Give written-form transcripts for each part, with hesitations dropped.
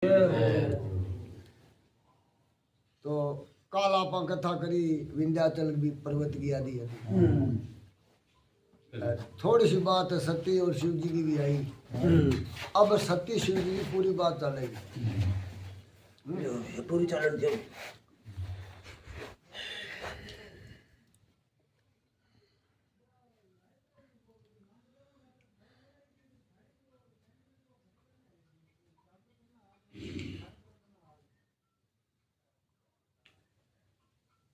तो काल आप कथा करी विंध्याचल भी पर्वत की आदि है। थोड़ी सी बात सती और शिव जी की भी आई। अब सती शिव जी की पूरी बात चलेगी। पूरी चलन दो।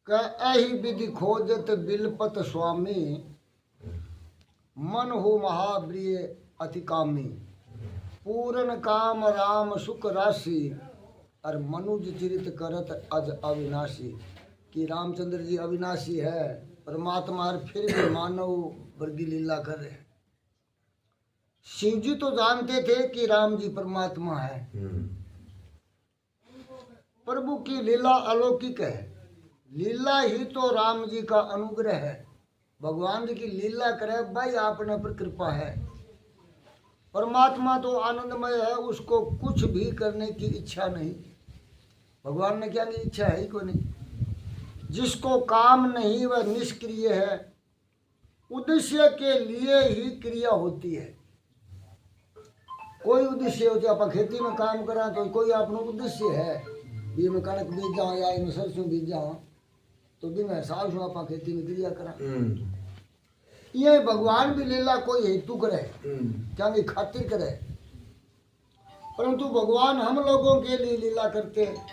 कही विधि खोजत बिलपत स्वामी, मन हो महाप्रिय अति कामी। पूरन काम राम सुख राशि, और मनुज चरित करत अज अविनाशी। कि रामचंद्र जी अविनाशी है परमात्मा, और फिर भी मानव वर्गी लीला कर रहे। शिव जी तो जानते थे कि राम जी परमात्मा है। प्रभु की लीला अलौकिक है। लीला ही तो राम जी का अनुग्रह है। भगवान जी की लीला करे भाई आपने पर कृपा है। परमात्मा तो आनंदमय है, उसको कुछ भी करने की इच्छा नहीं। भगवान ने क्या की इच्छा है ही को नहीं। जिसको काम नहीं वह निष्क्रिय है। उद्देश्य के लिए ही क्रिया होती है। कोई उद्देश्य हो चाहे आप खेती में काम करा तो कोई अपना उद्देश्य है। भी मैं कणक बीज जाऊँ या मैं सरसों बीज जाऊँ तो भी मैं साल सो आप खेती में क्रिया करा। ये भगवान भी लीला कोई हेतु करे क्या नहीं खातिर करे, परंतु भगवान हम लोगों के लिए लीला करते हैं।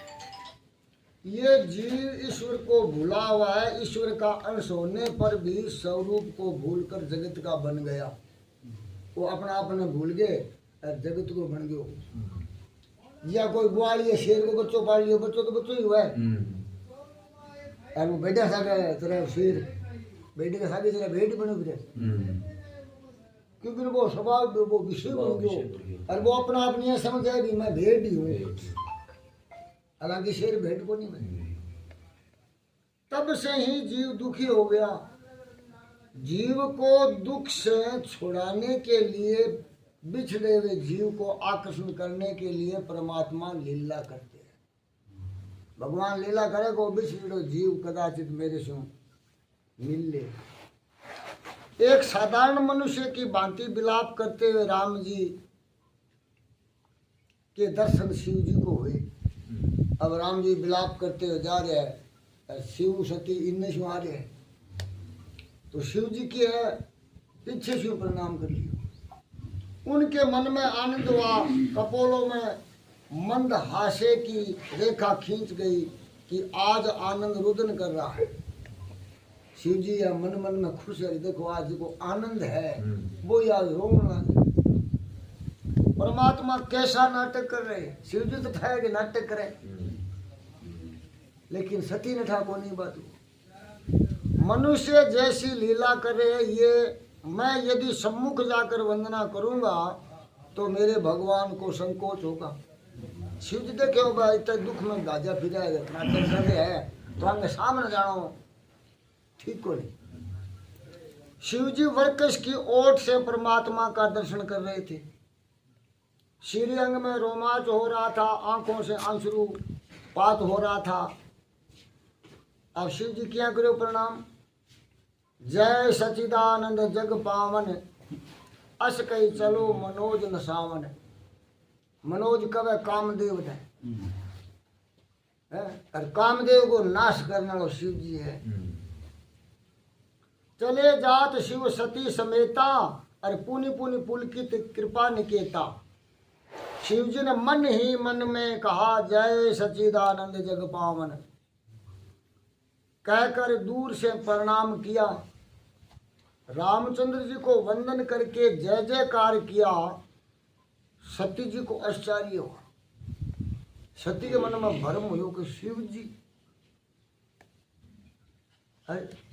ये जीव ईश्वर को भूला हुआ है। ईश्वर का अंश होने पर भी स्वरूप को भूलकर जगत का बन गया। वो अपना आपने भूल गए और जगत को बन गयो। या कोई ग्वाली है शेर को बच्चों पाल लियो, बच्चों तो बच्चों ही हुआ है। और वो बेटा सा तेरा शेर बेटे के साथ तेरा भेड़ बनो फिर, क्योंकि वो स्वभाव वो विषय बन गयो। और वो अपना आप नहीं समझ आए कि मैं भेड़ ही हूँ, हालांकि शेर भेड़ को नहीं बने। तब से ही जीव दुखी हो गया। जीव को दुख से छुड़ाने के लिए, बिछड़े हुए जीव को आकर्षण करने के लिए परमात्मा लीला करते हैं। भगवान लीला करे को बिछड़ो जीव कदाचित मेरे से मिल ले। एक साधारण मनुष्य की भांति विलाप करते हुए राम जी के दर्शन शिव जी को हुए। अब राम जी विलाप करते हुए जा रहे हैं, शिव सती इनने से आ रहे हैं। तो शिव जी की है पीछे शिव प्रणाम कर लियो। उनके मन में आनंद हुआ। कपोलों में मंद हास्य की रेखा खींच गई कि आज आनंद रुदन कर रहा है। शिव जी या मन मन में खुश है। देखो आज को आनंद है, वो आज रोने लगे। परमात्मा कैसा नाटक कर रहे हैं। शिव जी तो था कि नाटक करे, लेकिन सती ने था को नहीं बात। मनुष्य जैसी लीला कर रहे हैं। ये मैं यदि सम्मुख जाकर वंदना करूंगा तो मेरे भगवान को संकोच होगा। शिव जी देखे होगा इतना दुख में गाजा फिरा है, नाटक कर रहे हैं तो हमें सामने जानो ठीक को नहीं। शिव जी वर्कश की ओट से परमात्मा का दर्शन कर रहे थे। श्रीअंग में रोमांच हो रहा था, आंखों से आंसुपात हो रहा था। अब शिव जी क्या करो प्रणाम। जय सचिदानंद जग पावन, अस कही चलो मनोज न सावन। मनोज कब है कामदेव है, और कामदेव को नाश करने वाला शिव जी है। चले जात शिव सती समेता, और पुनि पुनि पुलकित कृपा निकेता। शिव जी ने मन ही मन में कहा जय सच्चिदानंद जग पावन। कहकर दूर से प्रणाम किया। रामचंद्र जी को वंदन करके जय जयकार किया। सती जी को आश्चर्य हुआ। सती के मन में भ्रम हुआ कि शिव जी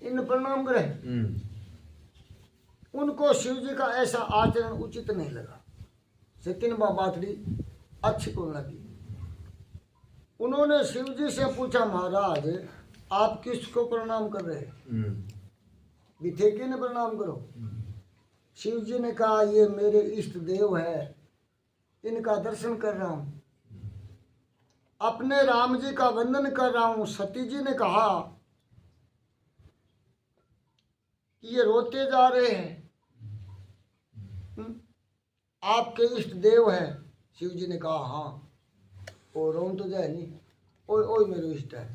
इन प्रणाम करे। उनको शिव जी का ऐसा आचरण उचित नहीं लगा। सती ने बातड़ी अच्छी को लगी। उन्होंने शिव जी से पूछा महाराज आप किसको प्रणाम कर रहे हैं। विथेके ने प्रणाम करो। शिव जी ने कहा ये मेरे इष्ट देव है, इनका दर्शन कर रहा हूँ। अपने राम जी का वंदन कर रहा हूं। सती जी ने कहा कि ये रोते जा रहे हैं, आपके इष्ट देव है। शिव जी ने कहा हाँ, वो रोम तो जाए नहीं, ओए ओए मेरे इष्ट है,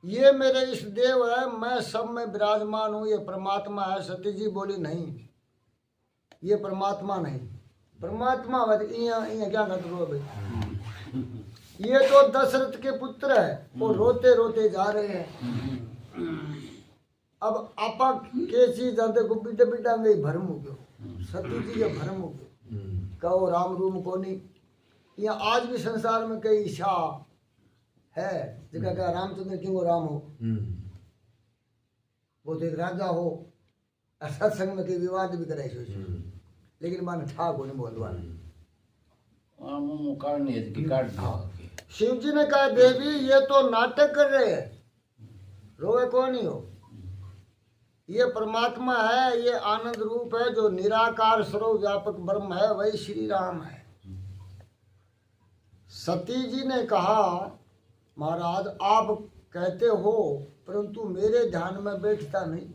ये मेरे इष्ट देव है, मैं सब में विराजमान हूं, ये परमात्मा है। सती जी बोली नहीं, ये परमात्मा नहीं, परमात्मा क्या कर दो भाई, ये तो दशरथ के पुत्र है, वो रोते रोते जा रहे हैं। अब आपा के चीज आते को बिटा बिटा में भरम हो गयो, सती जी के भरम हो गयो, कहो राम रूम को नहीं। यहाँ आज भी संसार में कई शाह है जिनका क्या रामचंद्र क्यों वो राम हो, वो तो एक राजा हो, सत्संग में कई विवाद भी करे, लेकिन मान ठाक होने बोलवा। शिव जी ने कहा देवी ये तो नाटक कर रहे हैं, रोए कौन ही हो, ये परमात्मा है, ये आनंद रूप है, जो निराकार सर्वव्यापक ब्रह्म है, वही श्री राम है। सती जी ने कहा महाराज आप कहते हो, परंतु मेरे ध्यान में बैठता नहीं।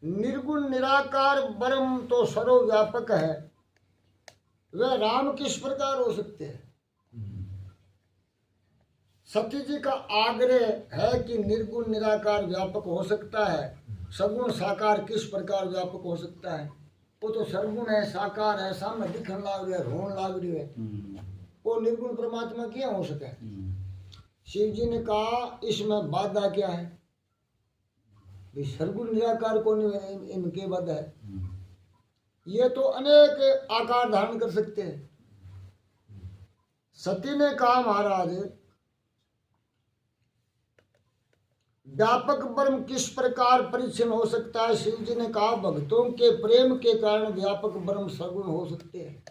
निर्गुण निराकार ब्रह्म तो सर्वव्यापक है, वह राम किस प्रकार हो सकते हैं। सती जी का आग्रह है कि निर्गुण निराकार व्यापक हो सकता है, सगुण साकार किस प्रकार व्यापक हो सकता है। वो तो सरगुण है, साकार है, सामने दिखने लाग रही है, रोन लाग रही है, वो निर्गुण परमात्मा क्या हो सके। शिव जी ने कहा इसमें बाधा क्या है, सरगुण निराकार को इनके बाधा है, ये तो अनेक आकार धारण कर सकते हैं। सती ने कहा महाराज व्यापक ब्रह्म किस प्रकार परिच्छिन्न हो सकता है। शिव जी ने कहा भक्तों के प्रेम के कारण व्यापक ब्रह्म सगुण हो सकते हैं,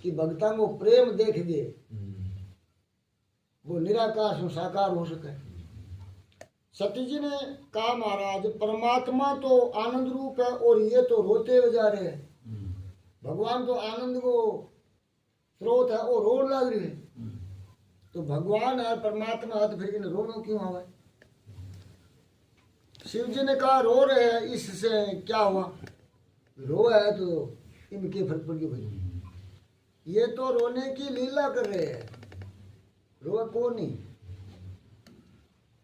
कि भक्तों को प्रेम देख दे वो निराकार साकार हो सके। सती जी ने कहा महाराज परमात्मा तो आनंद रूप है और ये तो रोते हुए जा रहे हैं, भगवान तो आनंद को स्रोत है और रोन लग रही है, तो भगवान है परमात्मा है तो फिर इन्हें रोना क्यों आवे। शिव जी ने कहा रो रहे हैं इससे क्या हुआ, रो है तो इनके फर्क पड़ गए भाई, ये तो रोने की लीला कर रहे हैं, रो को नहीं।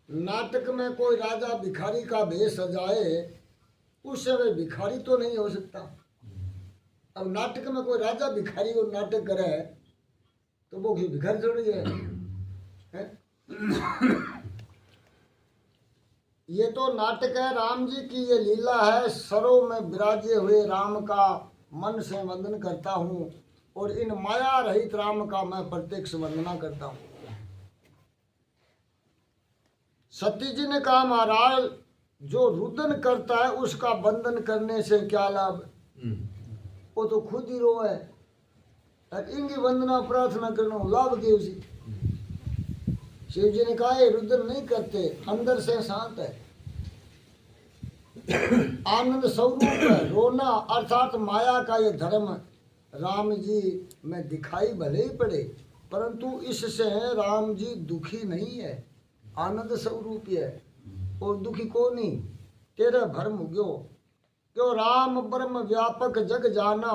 नाटक में कोई राजा भिखारी का भेष सजाए, उस समय भिखारी तो नहीं हो सकता। अब नाटक में कोई राजा भिखारी को नाटक करे तो वो भिखारी थोड़ी है। ये तो नाटक है, राम जी की ये लीला है। सरों में विराजे हुए राम का मन से वंदन करता हूँ और इन माया रहित राम का मैं प्रत्यक्ष वंदना करता हूँ। सती जी ने कहा महाराज जो रुदन करता है उसका बंधन करने से क्या लाभ, वो तो खुद ही रो है, और इनकी वंदना प्रार्थना करना लाभ के उसी। शिव जी ने कहा ये रुदन नहीं करते, अंदर से शांत है, आनंद स्वरूप है। रोना अर्थात माया का ये धर्म राम जी में दिखाई भले ही पड़े, परंतु इससे राम जी दुखी नहीं है, आनंद स्वरूप है और दुखी को नहीं। तेरा भरम गयो क्यों, राम ब्रह्म व्यापक जग जाना,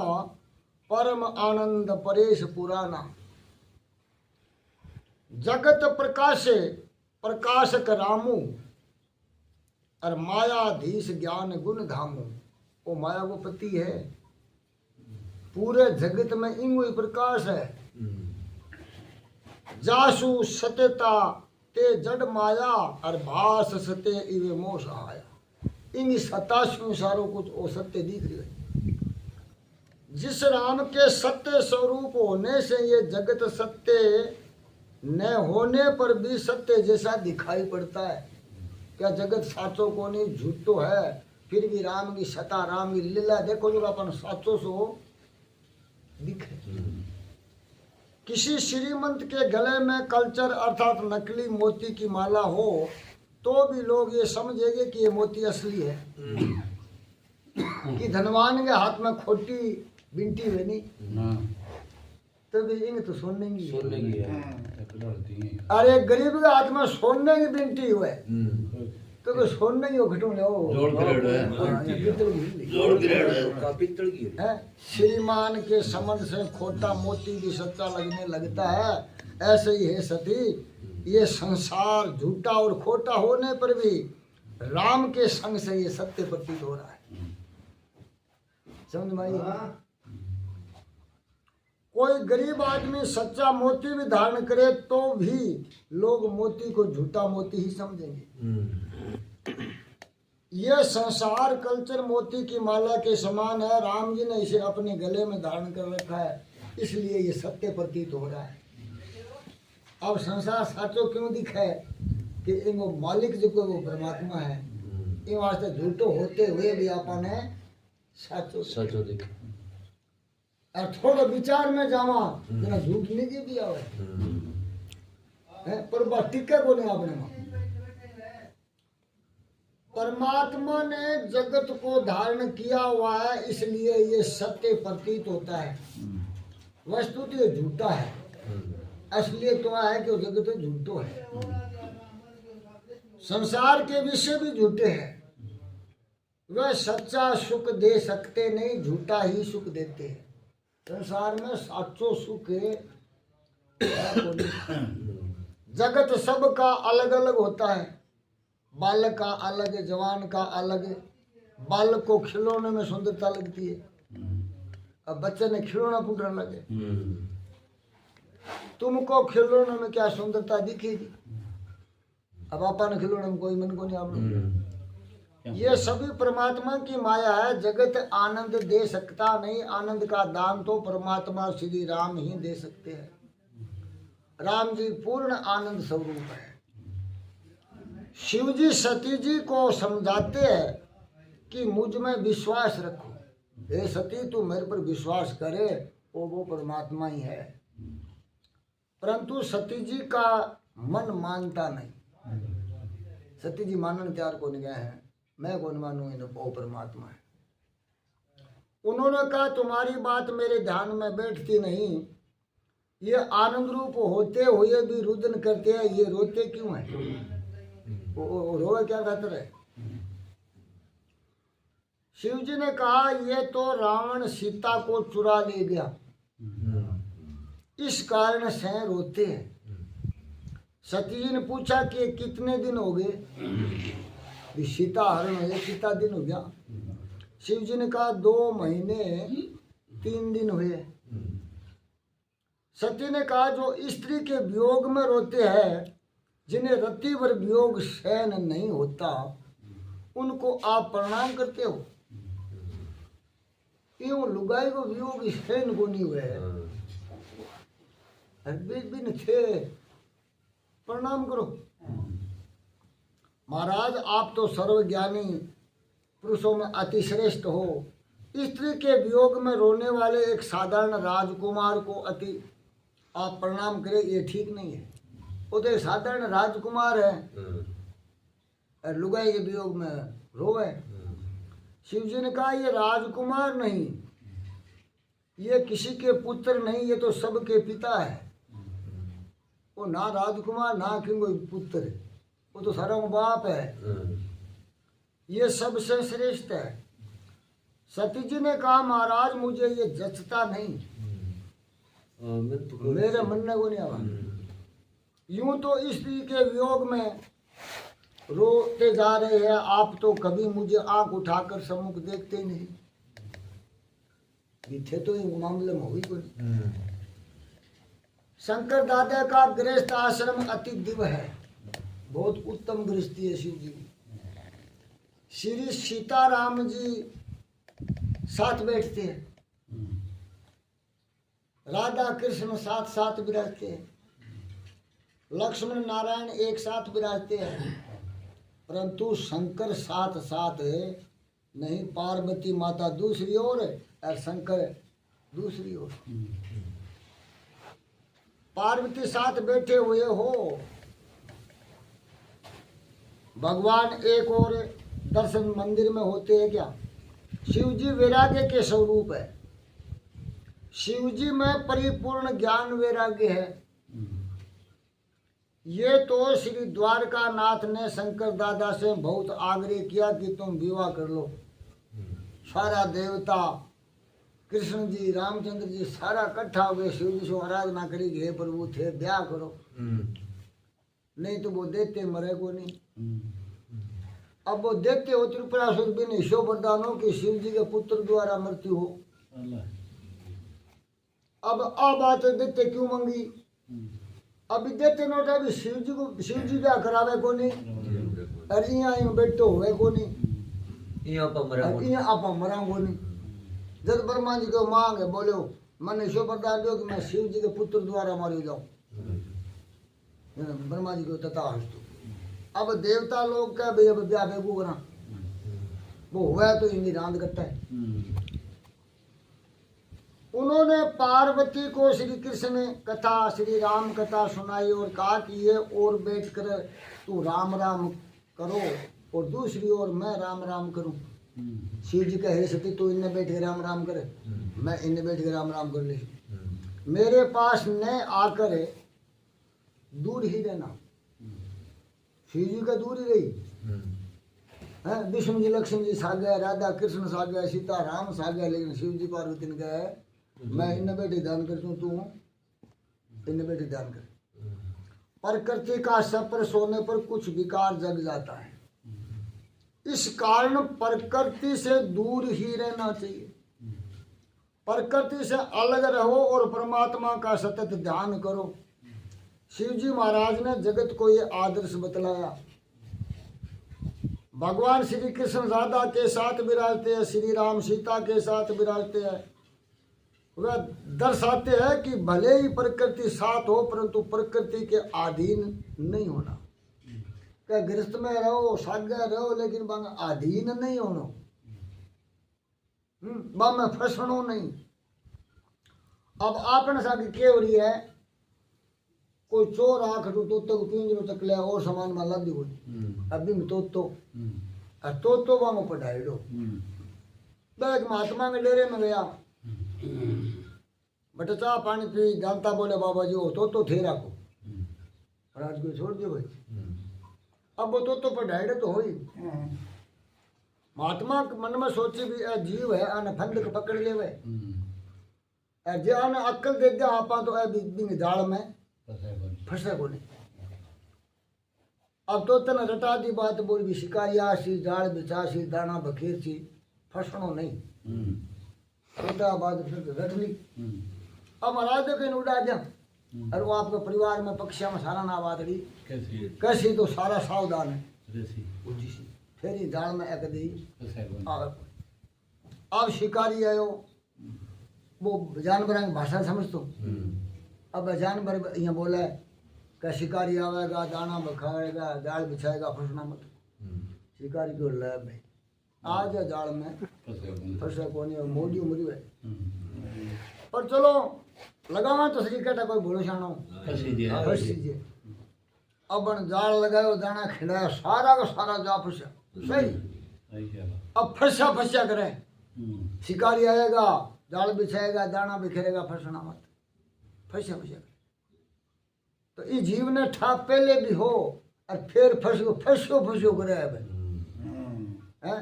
परम आनंद परेश पुराना। जगत प्रकाशे प्रकाशक रामू, और मायाधीश ज्ञान गुण धामू। वो माया को पति है, पूरे जगत में इंगो ही प्रकाश है। जासु सत्यता ते जड़ माया, और भास सत्य इवे मोह सहाया। इंग सताशु सारो कुछ वो सत्य दिख रही है। जिस राम के सत्य स्वरूप होने से ये जगत सत्य न होने पर भी सत्य जैसा दिखाई पड़ता है। क्या जगत साचो को नहीं, झूठो है, फिर भी राम की सता राम की लीला देखो जो अपन साचो सो दिखे। किसी श्रीमंत के गले में कल्चर अर्थात नकली मोती की माला हो तो भी लोग ये समझेंगे कि ये मोती असली है, कि धनवान के हाथ में खोटी बिंटी है नहीं। तो भी इंग तो सोने की है। अरे गरीब का हाथ में सोने की बिंटी हुए तो कोई सोने की घटू ले जोड़ ग्रेड है। जोड़ ग्रेड है का पित्तल की है। श्रीमान के संबंध से खोटा मोती भी सच्चा लगने लगता है, ऐसे ही है सती ये संसार झूठा और खोटा होने पर भी राम के संग से ये सत्य प्रतीत हो रहा है। समझ में आई? कोई गरीब आदमी सच्चा मोती भी धारण करे तो भी लोग मोती को झूठा मोती ही समझेंगे। यह संसार कल्चर मोती की माला के समान है। राम जी ने इसे अपने गले में धारण कर रखा है, इसलिए ये सत्य प्रतीत हो रहा है। अब संसार साचो क्यों दिखा है कि इनको मालिक जो कोई वो परमात्मा है, इन वास्ते झूठो होते हुए भी अपन है साचो दिखा। और थोड़ा विचार में जावा जना झूठ नहीं की भी आवे है, पर बात टिके को नहीं आपने में। परमात्मा ने जगत को धारण किया हुआ है, इसलिए ये सत्य प्रतीत होता है। वस्तु तो ये झूठा है, असलियत तो है कि वो जगत झूठो है। संसार के विषय भी झूठे हैं, वह सच्चा सुख दे सकते नहीं, झूठा ही सुख देते हैं। संसार में साचो सुख है। जगत सबका अलग अलग होता है, बालक का अलग है, जवान का अलग है। बालक को खिलौने में सुंदरता लगती है, अब बच्चे ने खिलौना फूटने लगे, तुमको खिलौने में क्या सुंदरता दिखेगी? अब अपन खिलौने में कोई मन को नहीं आप। ये सभी परमात्मा की माया है। जगत आनंद दे सकता नहीं, आनंद का दान तो परमात्मा श्री राम ही दे सकते हैं। राम जी पूर्ण आनंद स्वरूप है। शिव जी सती जी को समझाते हैं कि मुझ में विश्वास रखो, हे सती तू मेरे पर विश्वास करे, वो परमात्मा ही है। परंतु सती जी का मन मानता नहीं। सती जी मानने तैयार को नहीं गए हैं, मैं कौन मानूं इन वो परमात्मा है। उन्होंने कहा तुम्हारी बात मेरे ध्यान में बैठती नहीं, ये आनंद रूप होते हुए भी रुदन करते हैं, ये रोते क्यों है? वो रोए क्या खातिर है? शिव जी ने कहा ये तो रावण सीता को चुरा ले गया, इस कारण से रोते हैं। सती जी ने पूछा कि कितने दिन हो गए? सीता हरण हुए कितना दिन हो गया? शिव जी ने कहा 2 महीने 3 दिन हुए। सती ने कहा जो स्त्री के वियोग में रोते हैं, जिन्हें रति भर वियोग सहन नहीं होता, उनको आप प्रणाम करते हो। यूं लुगाई को वियोग सहन को नहीं हुए, दिन थे, प्रणाम करो। महाराज आप तो सर्वज्ञानी पुरुषों में अति श्रेष्ठ हो, स्त्री के वियोग में रोने वाले एक साधारण राजकुमार को अति आप प्रणाम करें, ये ठीक नहीं है। वो तो एक साधारण राजकुमार है और लुगाई के वियोग में रोवे। शिव जी ने कहा ये राजकुमार नहीं, ये किसी के पुत्र नहीं, ये तो सबके पिता है। वो ना राजकुमार ना कि कोई पुत्र है, वो तो सारा बाप है, ये सबसे श्रेष्ठ है। सती जी ने कहा महाराज मुझे ये जचता नहीं, मेरे मन में वो नहीं आवा। यूं तो स्त्री के वियोग में रोते जा रहे हैं, आप तो कभी मुझे आंख उठाकर सम्मुख देखते ही नहीं। थे तो इन मामले में हुई कोई। शंकर दादा का गृहस्थ आश्रम अति दिव्य है, बहुत उत्तम गृहस्थी है शिव जी। श्री सीताराम जी साथ बैठते हैं, राधा कृष्ण साथ साथ विराजते हैं, लक्ष्मण नारायण एक साथ विराजते हैं, परंतु शंकर साथ साथ नहीं। पार्वती माता दूसरी ओर और शंकर दूसरी ओर। पार्वती साथ बैठे हुए हो, भगवान एक और दर्शन मंदिर में होते हैं क्या? शिव जी वैराग्य के स्वरूप है। शिव जी में परिपूर्ण ज्ञान वैराग्य है। ये तो श्री द्वारकानाथ ने शंकर दादा से बहुत आग्रह किया कि तुम विवाह कर लो। सारा देवता कृष्ण जी रामचंद्र जी सारा इकट्ठा हो गए, शिव जी से आराधना करी कि हे प्रभु थे ब्याह करो, नहीं तो वो देते मरे को नहीं। अब वो देखते हो त्रिपुरासुर भी नहीं शो वरदान हो कि शिव जी के पुत्र द्वारा मृत्यु हो। अब बात देते क्यों मंगी, अभी देते नोट अभी शिव जी ब्याह करावे को नहीं, अरे यहाँ बैठो हुए को नहीं, यहाँ आप मरा को नहीं। जब ब्रह्मा जी को मांग है बोलो मैंने शो वरदान दो कि मैं शिव जी के पुत्र द्वारा मारी जाऊं, ब्रह्मा जी को तथा हस्तु। अब देवता लोग क्या भाई अब ब्याह बेगू करा, वो हुआ तो इनकी रांद करता है। उन्होंने पार्वती को श्री कृष्ण ने कथा श्री राम कथा सुनाई और कहा कि ये और बैठ कर तू राम राम करो और दूसरी ओर मैं राम राम करूं। शिव जी कहे सती तू इन्हें बैठ के राम राम करे, मैं इन्हें बैठ के राम राम कर ले। मेरे पास न आकर दूर ही रहना। शिव जी का दूर ही रही है। विष्णु जी लक्ष्मण जी सा गया, राधा कृष्ण सा गया, सीता राम सा गया, लेकिन शिव जी पार्वती ने कहा मैं इन्हें बैठे ध्यान करती हूँ, तू इन्हें बैठे ध्यान कर। प्रकृति का सपर सोने पर कुछ विकार जग जाता है, इस कारण प्रकृति से दूर ही रहना चाहिए। प्रकृति से अलग रहो और परमात्मा का सतत ध्यान करो। शिव जी महाराज ने जगत को ये आदर्श बतलाया। भगवान श्री कृष्ण राधा के साथ विराजते हैं, श्री राम सीता के साथ विराजते हैं। वह दर्शाते हैं कि भले ही प्रकृति साथ हो परंतु प्रकृति के अधीन नहीं होना। क्या गृहस्थ में रहो साध्य रहो लेकिन बंग अधीन नहीं होना, बंग में फंसनो नहीं। अब आपने साथ क्या हो रही है, कोई चोर आख तो पिंजरो तक लिया और सामान में लदी हुई अभी में तो वहां पढ़ाई दो। एक महात्मा के डेरे में गया, बट चाह पानी पी, जानता बोले बाबा जी हो तो थे राखो, महाराज को छोड़ दियो भाई। अब वो तो पढ़ाई तो हो ही। महात्मा मन में सोची भी जीव है आने फंद को पकड़ ले वे, जे आने अक्ल दे दिया आपा तो बिंग जाल में फंसे को नहीं। अब तो तना रटा दी बात बोल भी शिकारिया सी जाल बिछासी दाना बखेर सी फसनो नहीं, छोटा बात फिर रट ली। अब महाराज देखो उड़ा दिया, और वो आपके परिवार में पक्षिया में सारा ना बात रही कैसी तो सारा सावधान है फिर ही जाल में एक दी। अब शिकारी आयो वो जानवर की भाषा समझ तो, अब जानवर यहाँ बोला क्या शिकारी आवेगा दाना बखाएगा जाल बिछाएगा फंसना मत। शिकारी को ले भाई आज जाल में फंसे को नहीं मोदी उमरी है, पर चलो लगावा तो सही कहता कोई भरोसा ना फंस दीजिए। अब जाल लगायो दाना खिलाया सारा का सारा जा फंसा सही। अब फंसा करे, शिकारी आएगा जाल बिछाएगा दाना बिखेरेगा फंसना मत, फंसा तो इस जीव ने ठा पहले भी हो और फिर फंसो करे है।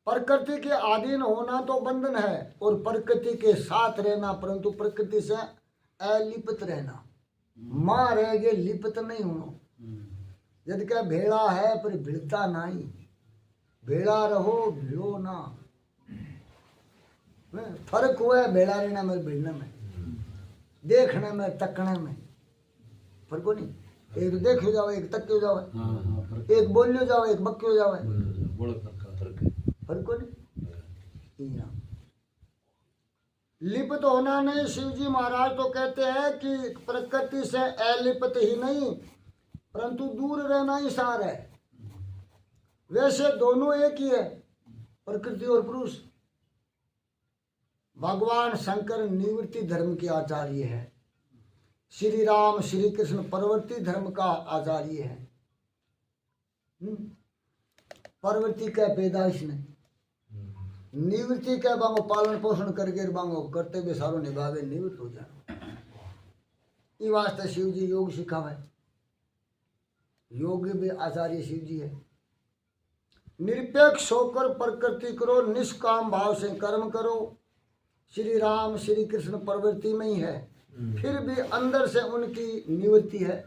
प्रकृति के अधीन होना तो बंधन है और प्रकृति के साथ रहना, परंतु प्रकृति से अलिप्त रहना। मां रह गए लिप्त नहीं होना। यदि क्या भेड़ा है पर भिड़ता नहीं, भेड़ा रहो भिड़ो ना। फर्क हुआ है भेड़ा रहना में भिड़ने में, देखने में तकने में फर्क हो नहीं। एक देख हो जाओ एक तक हो जाओ, एक बोल हो जाओ एक बक हो जाओ, फर्क हो नहीं। लिप्त होना नहीं। शिव जी महाराज तो कहते हैं कि प्रकृति से अलिप्त ही नहीं परंतु दूर रहना ही सार है। वैसे दोनों एक ही है, प्रकृति और पुरुष। भगवान शंकर निवृत्ति धर्म के आचार्य है, श्री राम श्री कृष्ण परवर्ती धर्म का आचार्य है। परवर्ती का पैदाइश नहीं, निवृत्ति के बांगो पालन पोषण करके बांगो कर्तव्य सारो निभावे निवृत्त हो जाए। ई वास्ते शिव जी योग सिखावे, योग भी आचार्य शिव जी है। निरपेक्ष होकर प्रकृति करो, निष्काम भाव से कर्म करो। श्री राम श्री कृष्ण प्रवृत्ति में ही है, फिर भी अंदर से उनकी निवृत्ति है।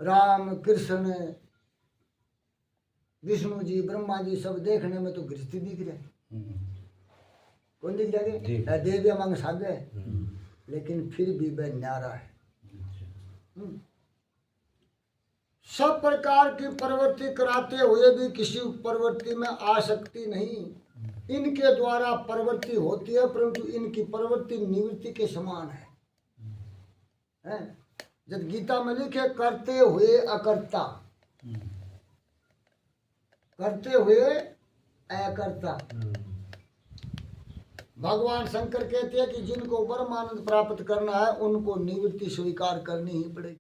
राम कृष्ण विष्णु जी ब्रह्मा जी सब देखने में तो गृहस्थी दिख रहे, कौन दिख रहा है? देव मंग सागे, लेकिन फिर भी वह न्यारा है। सब प्रकार की प्रवृत्ति कराते हुए भी किसी प्रवृत्ति में आसक्ति नहीं। इनके द्वारा प्रवृत्ति होती है, परंतु इनकी प्रवृत्ति निवृत्ति के समान है। जब गीता में लिखे करते हुए अकर्ता, करते हुए अकर्ता। भगवान शंकर कहते हैं कि जिनको परमानंद प्राप्त करना है उनको निवृत्ति स्वीकार करनी ही पड़ेगी।